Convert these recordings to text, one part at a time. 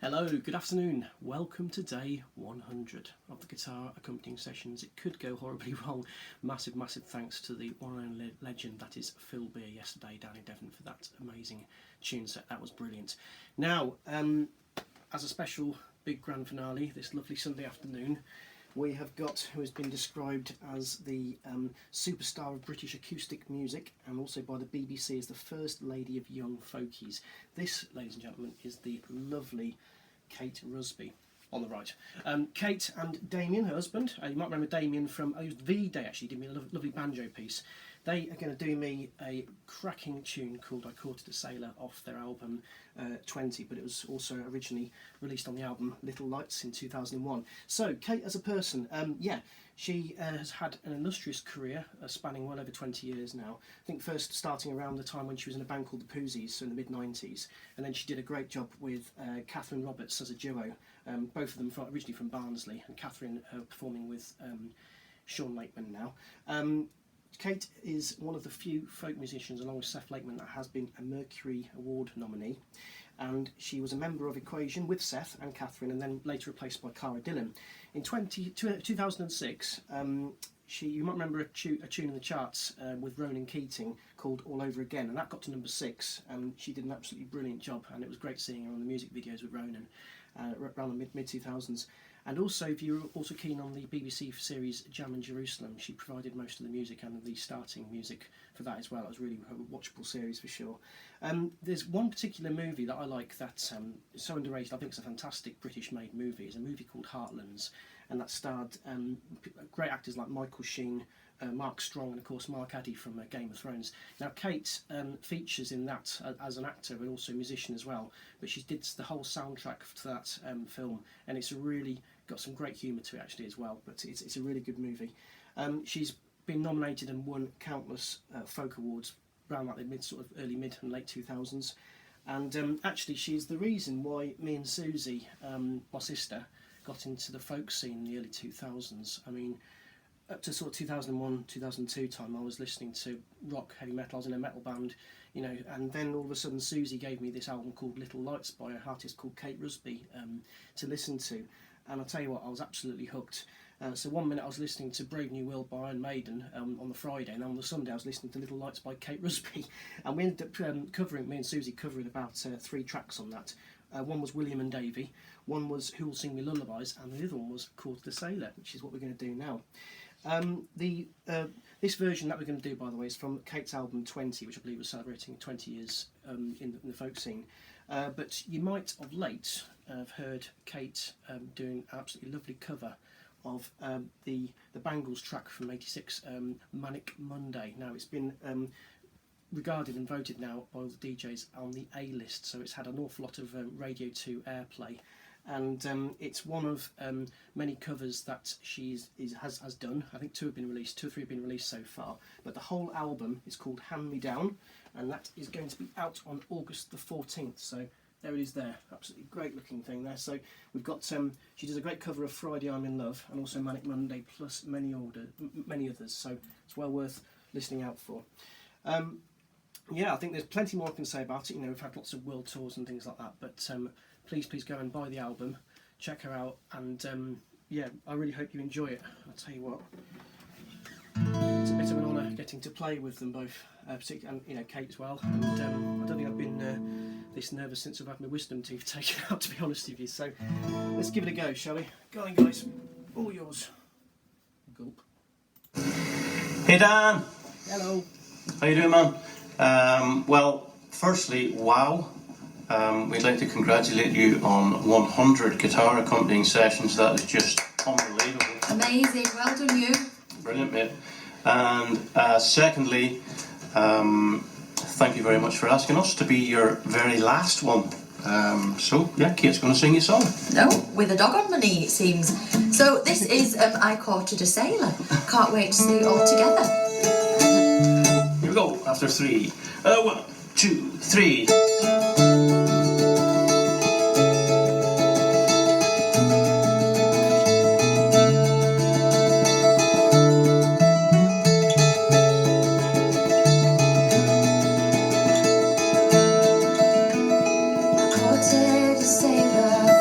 Hello, good afternoon. Welcome to day 100 of the guitar accompanying sessions. It could go horribly wrong. Massive thanks to the one and only legend that is Phil Beer yesterday down in Devon for that amazing tune set. That was brilliant. Now, as a special big grand finale this lovely Sunday afternoon, we have got who has been described as the superstar of British acoustic music and also by the BBC as the First Lady of Young Folkies. This, ladies and gentlemen, is the lovely Kate Rusby on the right. Kate and Damien, her husband, you might remember Damien from V-Day actually, did me a lovely banjo piece. They are going to do me a cracking tune called I Courted a Sailor off their album 20, but it was also originally released on the album Little Lights in 2001. So, Kate as a person, she has had an illustrious career spanning well over 20 years now. I think first starting around the time when she was in a band called the Poozies, so in the mid-90s, and then she did a great job with Kathryn Roberts as a duo, both of them originally from Barnsley, and Kathryn performing with Sean Lakeman now. Kate is one of the few folk musicians, along with Seth Lakeman, that has been a Mercury Award nominee, and she was a member of Equation with Seth and Kathryn, and then later replaced by Cara Dillon. In 2006, you might remember a tune in the charts with Ronan Keating called All Over Again, and that got to number 6, and she did an absolutely brilliant job, and it was great seeing her on the music videos with Ronan around the mid-2000s. And also, if you're also keen on the BBC series Jam in Jerusalem, she provided most of the music and the starting music for that as well. It was really a watchable series for sure. There's one particular movie that I like that's so underrated. I think it's a fantastic British-made movie. It's a movie called Heartlands, and that starred great actors like Michael Sheen, Mark Strong, and of course Mark Addy from Game of Thrones. Now Kate features in that as an actor but also a musician as well, but she did the whole soundtrack to that film, and it's really got some great humour to it actually as well, but it's a really good movie. She's been nominated and won countless folk awards around like the early mid and late 2000s, and actually she's the reason why me and Susie, my sister, got into the folk scene in the early 2000s. I mean, up to sort of 2001, 2002 time, I was listening to rock, heavy metal. I was in a metal band, you know, and then all of a sudden Susie gave me this album called Little Lights by an artist called Kate Rusby to listen to, and I'll tell you what, I was absolutely hooked. So one minute I was listening to Brave New World by Iron Maiden on the Friday, and on the Sunday I was listening to Little Lights by Kate Rusby, and we ended up me and Susie covering about 3 tracks on that. One was William and Davey, one was Who Will Sing Me Lullabies, and the other one was Courted a Sailor, which is what we're going to do now. This version that we're going to do, by the way, is from Kate's album 20, which I believe was celebrating 20 years in the folk scene. But you might of late have heard Kate doing an absolutely lovely cover of the Bangles track from '86, Manic Monday. Now it's been regarded and voted now by all the DJs on the A-list, so it's had an awful lot of Radio 2 airplay. And it's one of many covers that she has done. I think 2 or 3 have been released so far, but the whole album is called Hand Me Down, and that is going to be out on August the 14th, so there it is there. Absolutely great looking thing there. So we've got, she does a great cover of Friday I'm in Love, and also Manic Monday, plus many others, so it's well worth listening out for. Yeah, I think there's plenty more I can say about it. You know, we've had lots of world tours and things like that, but please go and buy the album, check her out, and yeah, I really hope you enjoy it. I'll tell you what, it's a bit of an honour getting to play with them both, particularly, and you know, Kate as well. And I don't think I've been this nervous since I've had my wisdom teeth taken out, to be honest with you. So let's give it a go, shall we? Go on, guys, all yours. Gulp. Hey Dan. Hello. How you doing, man? Well, firstly, wow. We'd like to congratulate you on 100 guitar accompanying sessions. That is just unbelievable. Amazing, well done you. Brilliant, mate. And secondly, thank you very much for asking us to be your very last one. So, yeah, Kate's going to sing your song. No, with a dog on my knee, it seems. So this is I Courted a Sailor. Can't wait to see it all together. Here we go, after 3. 1, 2, 3. Courted a sailor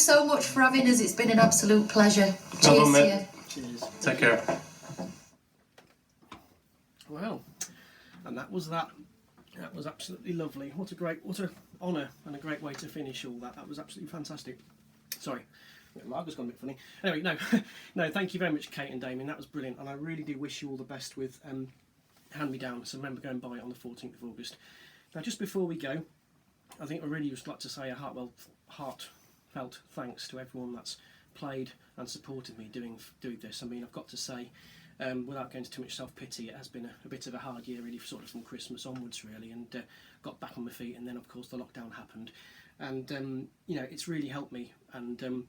so much for having us. It's been an absolute pleasure. Well Cheers done, to mate. you. Cheers. Take care. Well, and that was that. That was absolutely lovely. What a honour and a great way to finish all that. That was absolutely fantastic. Sorry, Margaret's gone a bit funny. Anyway, no, no. Thank you very much, Kate and Damien. That was brilliant, and I really do wish you all the best with Hand Me Down. So remember, go and buy it on the 14th of August. Now, just before we go, I think I really would like to say a heartfelt thanks to everyone that's played and supported me doing this. I mean, I've got to say, without going into too much self-pity, it has been a bit of a hard year, really, sort of from Christmas onwards, really, and got back on my feet, and then, of course, the lockdown happened. And, you know, it's really helped me, and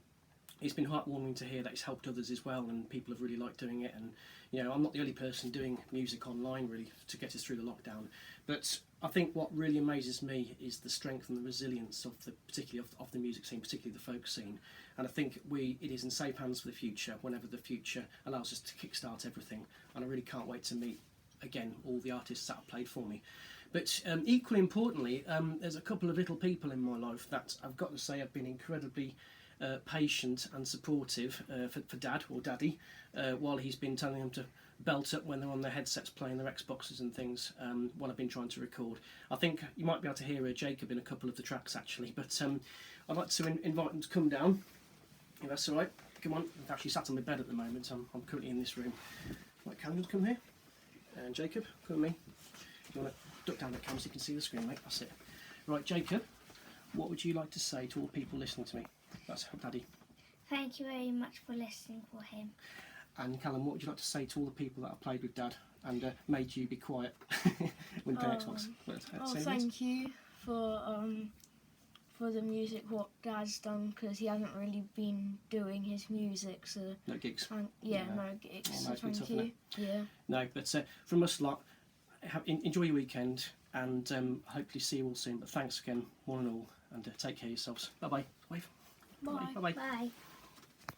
it's been heartwarming to hear that it's helped others as well, and people have really liked doing it. And, you know, I'm not the only person doing music online, really, to get us through the lockdown. But I think what really amazes me is the strength and the resilience of particularly of the music scene, particularly the folk scene. And I think it is in safe hands for the future, whenever the future allows us to kickstart everything. And I really can't wait to meet, again, all the artists that have played for me. But equally importantly, there's a couple of little people in my life that I've got to say have been incredibly patient and supportive for Dad or Daddy while he's been telling them to belt up when they're on their headsets playing their Xboxes and things while I've been trying to record. I think you might be able to hear Jacob in a couple of the tracks actually, but I'd like to invite him to come down, if that's all right. Come on. I'm actually sat on my bed at the moment. I'm currently in this room. Right, Cameron, come here. And Jacob, come with me. You want to duck down the camera so you can see the screen, mate? That's it. Right, Jacob, what would you like to say to all the people listening to me? That's Daddy. Thank you very much for listening for him. And Callum, what would you like to say to all the people that have played with Dad and made you be quiet when playing Xbox? Thank you for the music what Dad's done, because he hasn't really been doing his music, so No gigs. no gigs. Oh, So no, it's been thank tough, you. innit? Yeah. No, but from us lot, enjoy your weekend and hopefully see you all soon. But thanks again, one and all, and take care of yourselves. Bye bye. Wave. Bye. Bye bye. Bye.